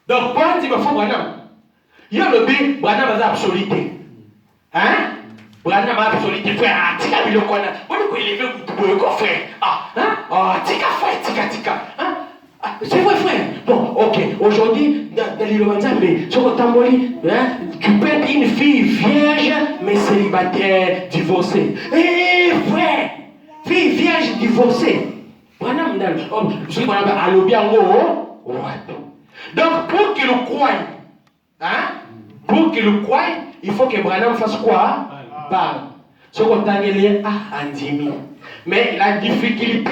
Donc, Paul dit, il faut Branham. Il y a le but, Branham a absoluté. Hein? Branham a absoluté. Frère, tika bilo kona. Moi, je vais lever le coffre. Ah, hein? Oh, tika frère, tika. Hein? C'est vrai, frère. Bon, ok. Aujourd'hui, dans l'Ilobanzambe, sur le Tamboli, tu peux être une fille vierge, mais célibataire, divorcée. Eh, frère! Fille vierge, divorcée. Branham, je suis Branham, à l'Obiango, donc, pour qu'il le croie, pour qu'il le croie, il faut que Branham fasse quoi? Parle. Ce qu'on t'a dit, Andimi. Mais la difficulté,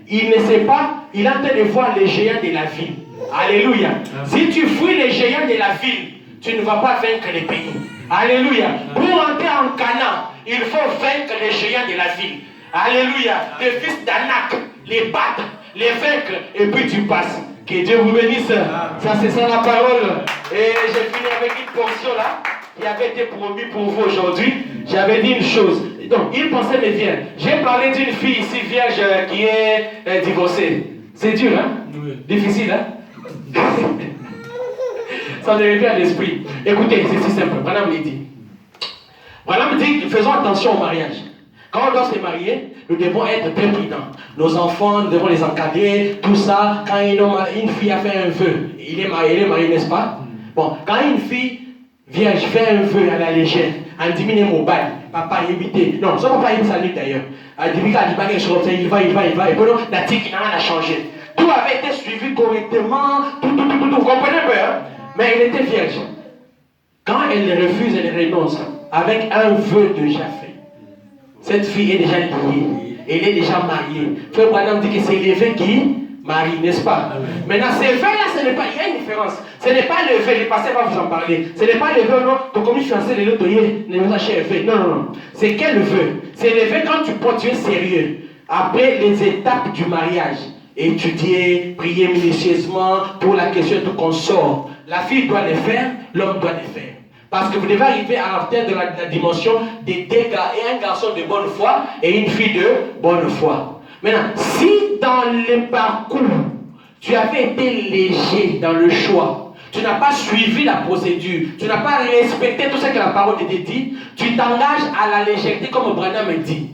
il ne sait pas, il est en train de voir les géants de la ville. Alléluia. Si tu fuis les géants de la ville, tu ne vas pas vaincre les pays. Alléluia. Pour entrer en Canaan, il faut vaincre les géants de la ville. Alléluia. Les fils d'Anak, les battre, les vaincre, et puis tu passes. Que Dieu vous bénisse. Ça, c'est ça la parole. Et j'ai fini avec une portion là qui avait été promis pour vous aujourd'hui. J'avais dit une chose. Donc, il pensait mes vierges. J'ai parlé d'une fille ici vierge qui est divorcée. C'est dur, hein? Oui. Difficile, hein? Ça ne revient à l'esprit. Écoutez, c'est si simple. Branham me dit. Branham dit, faisons attention au mariage. Quand on doit se marier, nous devons être très prudents. Nos enfants, nous devons les encadrer, tout ça. Quand une fille a fait un vœu, il est marié, n'est-ce pas? Bon, quand une fille vierge fait un vœu à la légère, en diminue mon bail, papa est invité. Non, son papa est salut d'ailleurs. Il va. Et puis la tique n'a rien à changer. Tout avait été suivi correctement, tout. Vous comprenez un peu, hein? Mais elle était vierge. Quand elle refuse, elle renonce avec un vœu déjà fait. Cette fille est déjà liée, elle est déjà mariée. Frère Branham dit que c'est les vœux qui marient, n'est-ce pas? Maintenant, ces vœux-là, ce n'est pas, il y a une différence. Ce n'est pas le vœu, le pasteur va vous en parler. Ce n'est pas le vœu, non, ton commis fiancé, les autres, ne nous achète vœu. Non. C'est quel vœu? C'est le vœu quand tu portes, tu es sérieux. Après les étapes du mariage, étudier, prier minutieusement pour la question de qu'on sort. La fille doit le faire, l'homme doit le faire. Parce que vous devez arriver à atteindre la dimension des deux gars, et un garçon de bonne foi et une fille de bonne foi. Maintenant, si dans le parcours, tu avais été léger dans le choix, tu n'as pas suivi la procédure, tu n'as pas respecté tout ce que la parole te dit, tu t'engages à la légèreté comme Branham dit.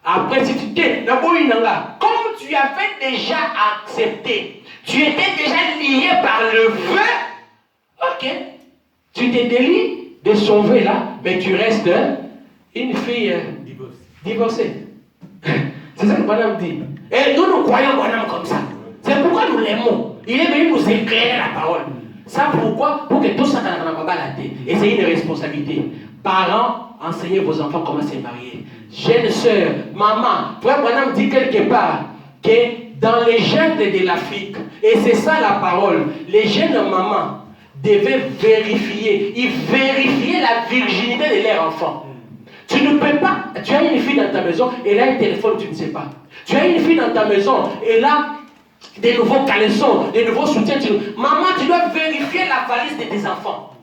Après, si tu t'es, comme tu avais déjà accepté, tu étais déjà lié par le feu, ok. Tu t'es délié de sauver là, mais tu restes une fille divorcée. C'est ça que Branham dit. Et nous croyons Branham comme ça. C'est pourquoi nous l'aimons. Il est venu nous éclairer la parole. Ça pourquoi? Pour que tout ça n'a pas balader. Et c'est une responsabilité. Parents, enseignez vos enfants comment se marier. Jeune sœur, maman, frère Branham dit quelque part que dans les gènes de l'Afrique, et c'est ça la parole, les jeunes mamans devaient vérifier la virginité de leur enfant. Tu ne peux pas, tu as une fille dans ta maison, elle a un téléphone, tu ne sais pas. Tu as une fille dans ta maison, elle a des nouveaux caleçons, des nouveaux soutiens. Maman, tu dois vérifier la valise de tes enfants.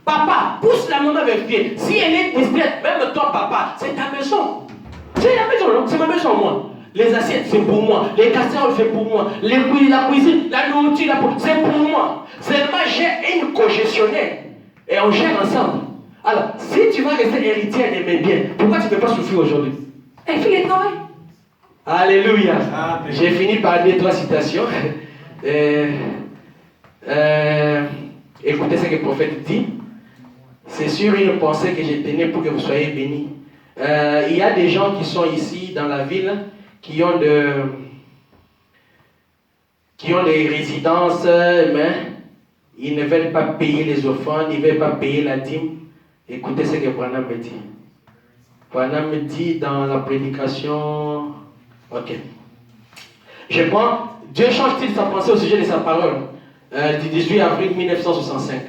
Papa, pousse la maman à vérifier. Si elle est discrète, même toi, papa, c'est ta maison. C'est la maison, c'est ma maison, moi. Les assiettes, c'est pour moi. Les casseroles, c'est pour moi. La cuisine, la nourriture, c'est pour moi. Seulement, j'ai une co-gestionnaire. Et on gère ensemble. Alors, si tu vas rester héritière de mes biens, pourquoi tu ne peux pas souffrir aujourd'hui? Elle fait le travail. Alléluia. J'ai fini par dire 3 citations. Écoutez ce que le prophète dit. C'est sur une pensée que j'ai tenue pour que vous soyez bénis. Il y a des gens qui sont ici dans la ville qui ont des résidences, mais ils ne veulent pas payer les offrandes, ils ne veulent pas payer la dîme. Écoutez ce que Branham me dit. Branham me dit dans la prédication. Ok. Je prends. Dieu change-t-il sa pensée au sujet de sa parole du 18 avril 1965.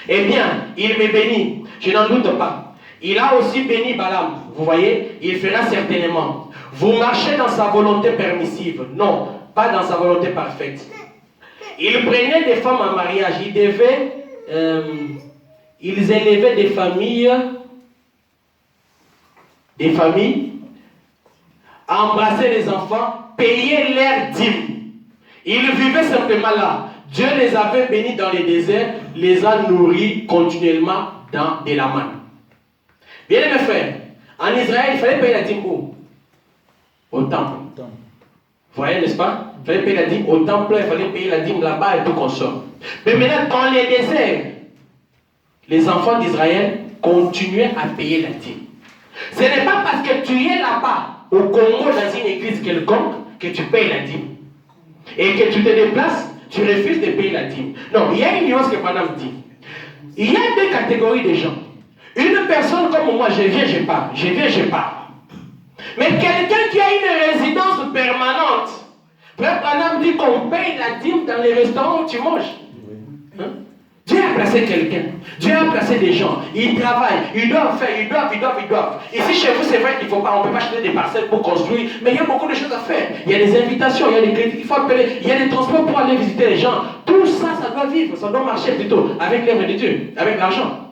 Eh bien, il me bénit, je n'en doute pas. Il a aussi béni Balaam. Vous voyez, il fera certainement. Vous marchez dans sa volonté permissive. Non, pas dans sa volonté parfaite. Il prenait des femmes en mariage. Ils élevaient des familles, embrassaient les enfants, payaient leurs dîmes. Ils vivaient simplement là. Dieu les avait bénis dans les déserts, les a nourris continuellement dans de la manne. Bien mes frères, en Israël, il fallait payer la dîme où? Au temple. Vous voyez, n'est-ce pas? Il fallait payer la dîme au temple, il fallait payer la dîme là-bas et tout qu'on sort. Mais maintenant, dans les déserts, les enfants d'Israël continuaient à payer la dîme. Ce n'est pas parce que tu es là-bas, au Congo, dans une église quelconque, que tu payes la dîme. Et que tu te déplaces, tu refuses de payer la dîme. Non, il y a une nuance que Madame dit. Il y a deux catégories de gens. Une personne comme moi, je viens, je pars. Je viens, je pars. Mais quelqu'un qui a une résidence permanente, Frère Branham dit qu'on paye la dîme dans les restaurants où tu manges. Hein? Dieu a placé quelqu'un. Dieu a placé des gens. Ils travaillent. Ils doivent faire. Ils doivent. Ici, chez vous, c'est vrai qu'il faut pas. On ne peut pas acheter des parcelles pour construire. Mais il y a beaucoup de choses à faire. Il y a des invitations. Il y a des crédits qu'il faut appeler. Il y a des transports pour aller visiter les gens. Tout ça, ça doit vivre. Ça doit marcher plutôt avec l'œuvre de Dieu. Avec l'argent.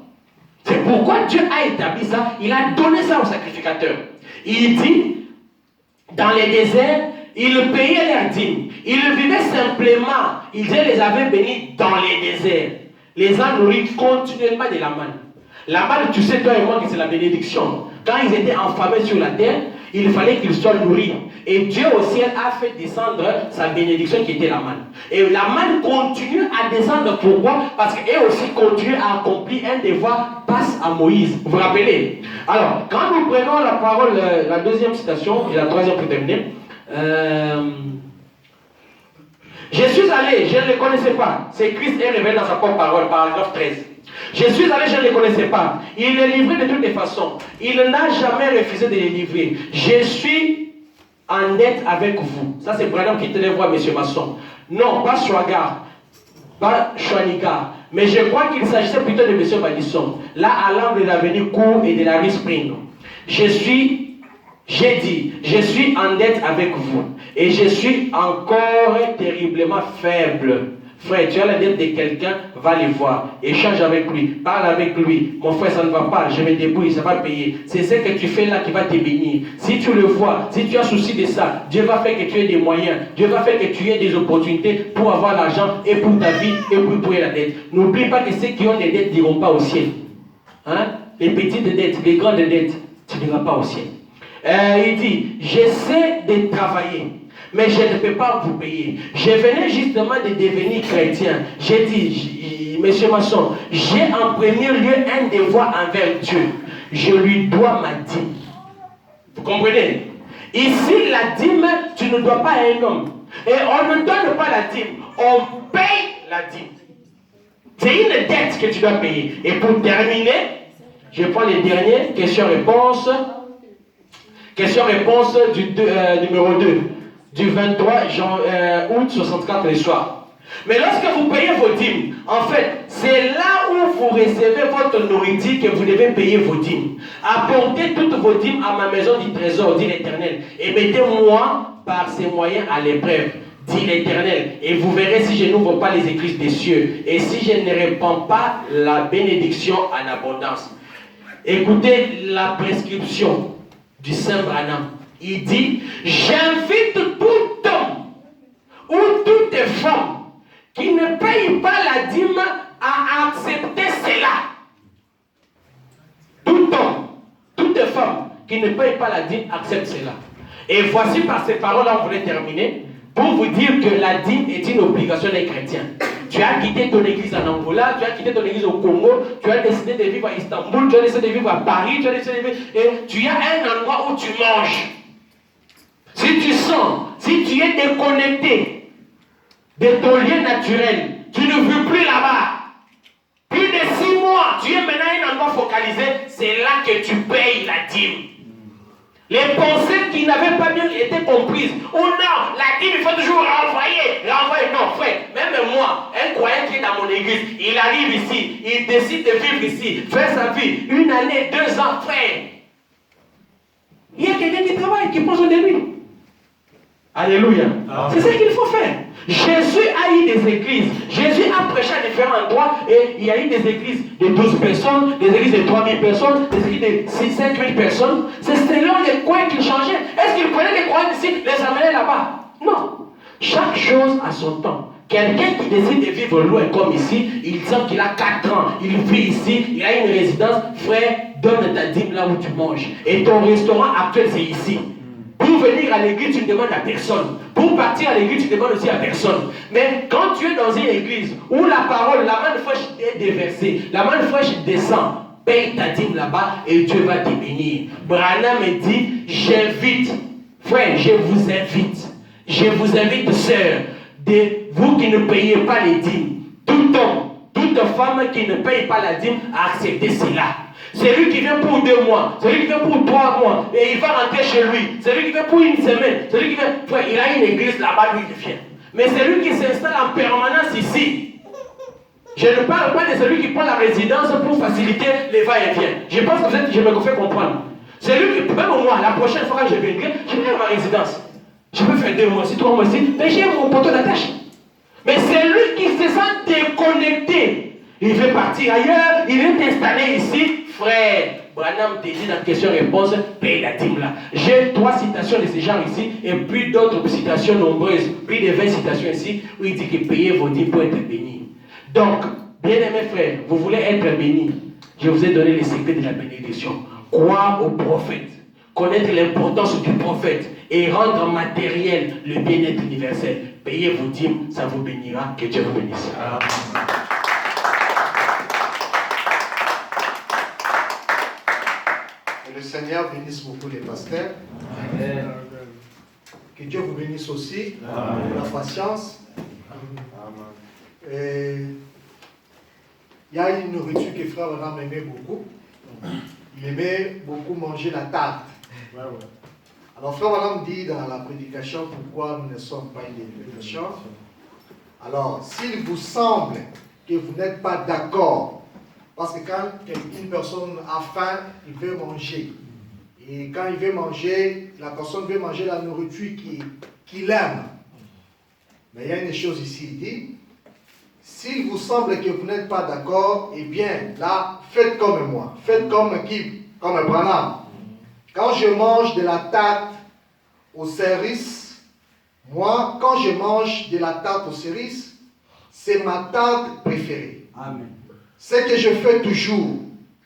C'est pourquoi Dieu a établi ça. Il a donné ça aux sacrificateurs. Il dit, dans les déserts, ils payaient leurs dîmes. Ils vivaient simplement. Dieu les avait bénis dans les déserts. Les a nourris continuellement de la manne. La manne, tu sais, toi et moi, que c'est la bénédiction. Quand ils étaient affamés sur la terre, il fallait qu'ils soient nourris. Et Dieu au ciel a fait descendre sa bénédiction qui était la manne. Et la manne continue à descendre. Pourquoi? Parce qu'elle aussi continue à accomplir un devoir passe à Moïse. Vous vous rappelez? Alors, quand nous prenons la parole, la deuxième citation, et la troisième pour terminer, je suis allé, je ne le connaissais pas. C'est Christ est révélé dans sa propre parole, paragraphe 13. Je suis allé, je ne le connaissais pas. Il est livré de toutes les façons. Il n'a jamais refusé de les livrer. Je suis en dette avec vous. Ça, c'est Branham qui te le voit, monsieur Masson. Non, pas Schwagar, pas Schwanigar. Mais je crois qu'il s'agissait plutôt de monsieur Badisson. Là, à l'angle de l'avenue Cour et de la rue Spring. J'ai dit, je suis en dette avec vous. Et je suis encore terriblement faible. Frère, tu as la dette de quelqu'un, va les voir. Échange avec lui, parle avec lui. Mon frère, ça ne va pas, je me débrouille, ça va payer. C'est ce que tu fais là qui va te bénir. Si tu le vois, si tu as souci de ça, Dieu va faire que tu aies des moyens. Dieu va faire que tu aies des opportunités pour avoir l'argent et pour ta vie et pour payer la dette. N'oublie pas que ceux qui ont des dettes n'iront pas au ciel. Hein? Les petites dettes, les grandes dettes, tu n'iras pas au ciel. Il dit, j'essaie de travailler, mais je ne peux pas vous payer. Je venais justement de devenir chrétien. J'ai dit, monsieur Masson, j'ai en premier lieu un devoir envers Dieu. Je lui dois ma dîme. Vous comprenez? Ici, la dîme, tu ne dois pas à un homme. Et on ne donne pas la dîme, on paye la dîme. C'est une dette que tu dois payer. Et pour terminer, je prends les dernières questions-réponses. Question-réponse du numéro 2, du 23 août 64 le soir. Mais lorsque vous payez vos dîmes, en fait, c'est là où vous recevez votre nourriture que vous devez payer vos dîmes. Apportez toutes vos dîmes à ma maison du trésor, dit l'Éternel, et mettez-moi par ces moyens à l'épreuve, dit l'Éternel, et vous verrez si je n'ouvre pas les écluses des cieux, et si je ne répands pas la bénédiction en abondance. Écoutez la prescription du Saint Branham. Il dit, j'invite tout homme ou toute femme qui ne paye pas la dîme à accepter cela. Tout homme, toute femme qui ne paye pas la dîme accepte cela. Et voici par ces paroles-là, on voulait terminer, pour vous dire que la dîme est une obligation des chrétiens. Tu as quitté ton église en Angola, tu as quitté ton église au Congo, tu as décidé de vivre à Istanbul, tu as décidé de vivre à Paris, tu as décidé de vivre... Et tu as un endroit où tu manges. Si tu sens, si tu es déconnecté de ton lieu naturel, tu ne veux plus là-bas. Plus de 6 mois, tu es maintenant à un endroit focalisé, c'est là que tu payes la dîme. Les pensées qui n'avaient pas bien été comprises. Oh non, la dîme, il faut toujours renvoyer. Non, frère, même moi, un croyant qui est dans mon église, il arrive ici, il décide de vivre ici, faire sa vie, 1 année, 2 ans, frère. Il y a quelqu'un qui travaille, qui prend soin de lui. Alléluia. C'est ça qu'il faut faire. Jésus a eu des églises. Jésus a prêché à différents endroits et il y a eu des églises de 12 personnes, des églises de 3000 personnes, des églises de 5000 personnes. C'est selon les coins qu'il changeait. Est-ce qu'il prenait les coins d'ici, les amenait là-bas? Non. Chaque chose a son temps. Quelqu'un qui décide de vivre loin comme ici, il dit qu'il a 4 ans, il vit ici, il a une résidence, frère, donne ta dîme là où tu manges. Et ton restaurant actuel, c'est ici. Pour venir à l'église, tu ne demandes à personne. Pour partir à l'église, tu ne demandes aussi à personne. Mais quand tu es dans une église où la parole, la manne fraîche est déversée, la manne fraîche descend, paye ta dîme là-bas et Dieu va te bénir. Branham me dit, j'invite, frère, je vous invite, sœur, vous qui ne payez pas les dîmes, tout homme, toute femme qui ne paye pas la dîme, acceptez cela. Celui qui vient pour 2 mois, celui qui vient pour 3 mois, et il va rentrer chez lui. Celui qui vient pour une semaine, celui qui vient, frère, il a une église là-bas, lui, il vient. Mais celui qui s'installe en permanence ici, je ne parle pas de celui qui prend la résidence pour faciliter les va-et-vient. Je pense que je me fais comprendre. Celui qui, même moi, la prochaine fois que je viendrai, je vais à ma résidence. Je peux faire 2 mois ici, 3 mois ici, mais j'ai mon poteau d'attache. Mais celui qui se sent déconnecté, il veut partir ailleurs, il est installé ici. Frère, Branham te dit dans question-réponse, paye la dîme là. J'ai 3 citations de ces gens ici et puis d'autres citations nombreuses, plus de 20 citations ici, où il dit que payez vos dîmes pour être bénis. Donc, bien-aimés frères, vous voulez être bénis. Je vous ai donné les secrets de la bénédiction. Croire au prophète, connaître l'importance du prophète et rendre matériel le bien-être universel. Payez vos dîmes, ça vous bénira. Que Dieu vous bénisse. Amen. Le Seigneur bénisse beaucoup les pasteurs. Amen. Que Dieu vous bénisse aussi pour la patience. Amen. Il y a une nourriture que Frère Branham aimait beaucoup. Il aimait beaucoup manger la tarte. Alors Frère Branham dit dans la prédication pourquoi nous ne sommes pas une dénomination. Alors, s'il vous semble que vous n'êtes pas d'accord, parce que quand une personne a faim, il veut manger. Et quand il veut manger, la personne veut manger la nourriture qu'il aime. Mais il y a une chose ici, il dit, s'il vous semble que vous n'êtes pas d'accord, eh bien, là, faites comme moi. Faites comme qui? Comme Branham. Quand je mange de la tarte aux cerises, moi, quand je mange de la tarte aux cerises, c'est ma tarte préférée. Amen. Ce que je fais toujours,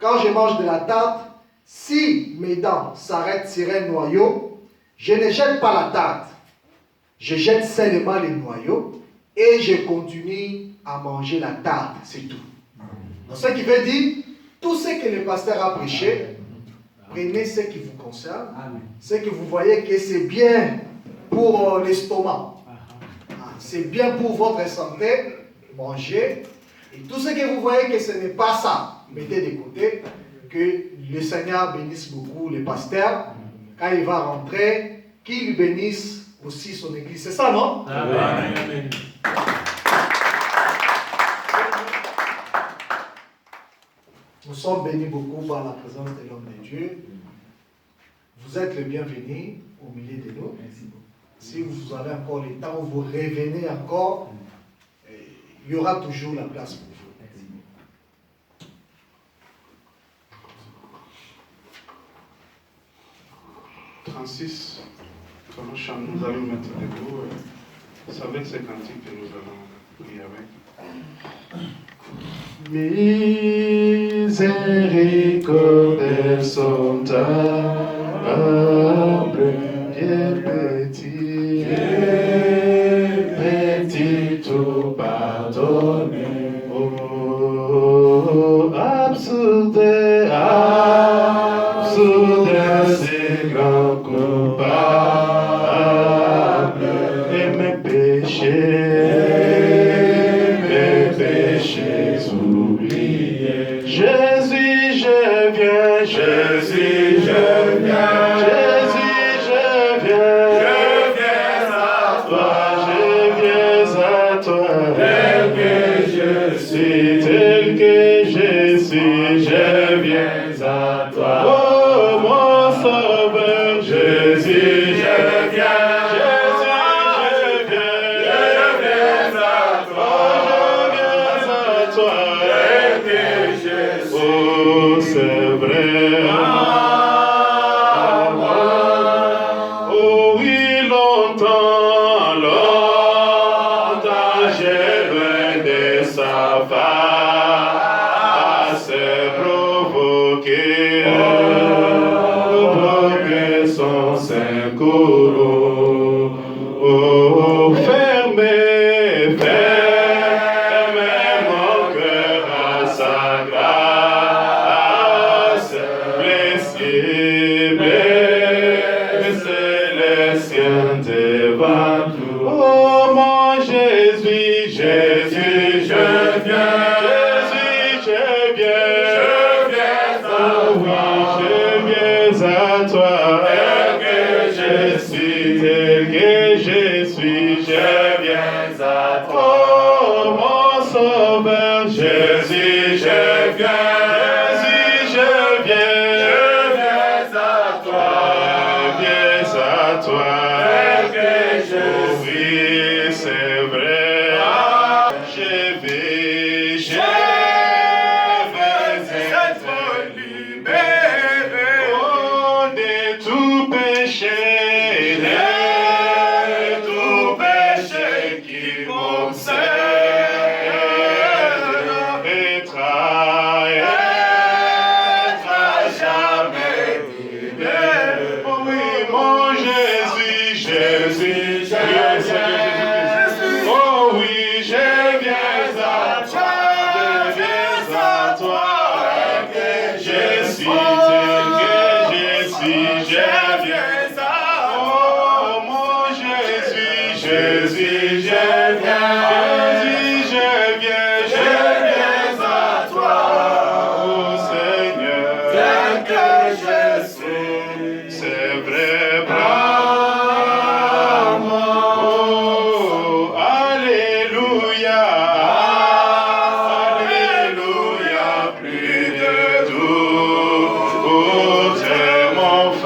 quand je mange de la tarte, si mes dents s'arrêtent sur un noyau, je ne jette pas la tarte. Je jette seulement les noyaux et je continue à manger la tarte, c'est tout. Donc, ce qui veut dire, tout ce que le pasteur a prêché, prenez ce qui vous concerne, ce que vous voyez que c'est bien pour l'estomac, c'est bien pour votre santé, mangez. Et tout ce que vous voyez que ce n'est pas ça, mettez de côté. Que le Seigneur bénisse beaucoup les pasteurs. Quand il va rentrer, qu'il bénisse aussi son église. C'est ça, non? Amen. Amen. Nous sommes bénis beaucoup par la présence de l'homme de Dieu. Vous êtes le bienvenu au milieu de nous. Si vous avez encore le temps, vous revenez encore, il y aura toujours la place pour vous. 36, nous allons mettre debout. C'est avec ces cantiques que nous allons prier avec. Miséricorde sont humble, bien petit, tout pardonné. Oh, absurde, c'est grand coupable, et mes péchés oubliés. Jésus, je viens, Jésus, je viens, Jésus, je viens à toi, je viens à toi, tel que je suis, je viens à toi. Oh, mon sauveur, Jésus, je viens, Jésus, je viens à toi, tel que je suis. Oh, c'est vrai. Oh oui, longtemps, j'ai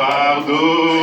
Fardeau.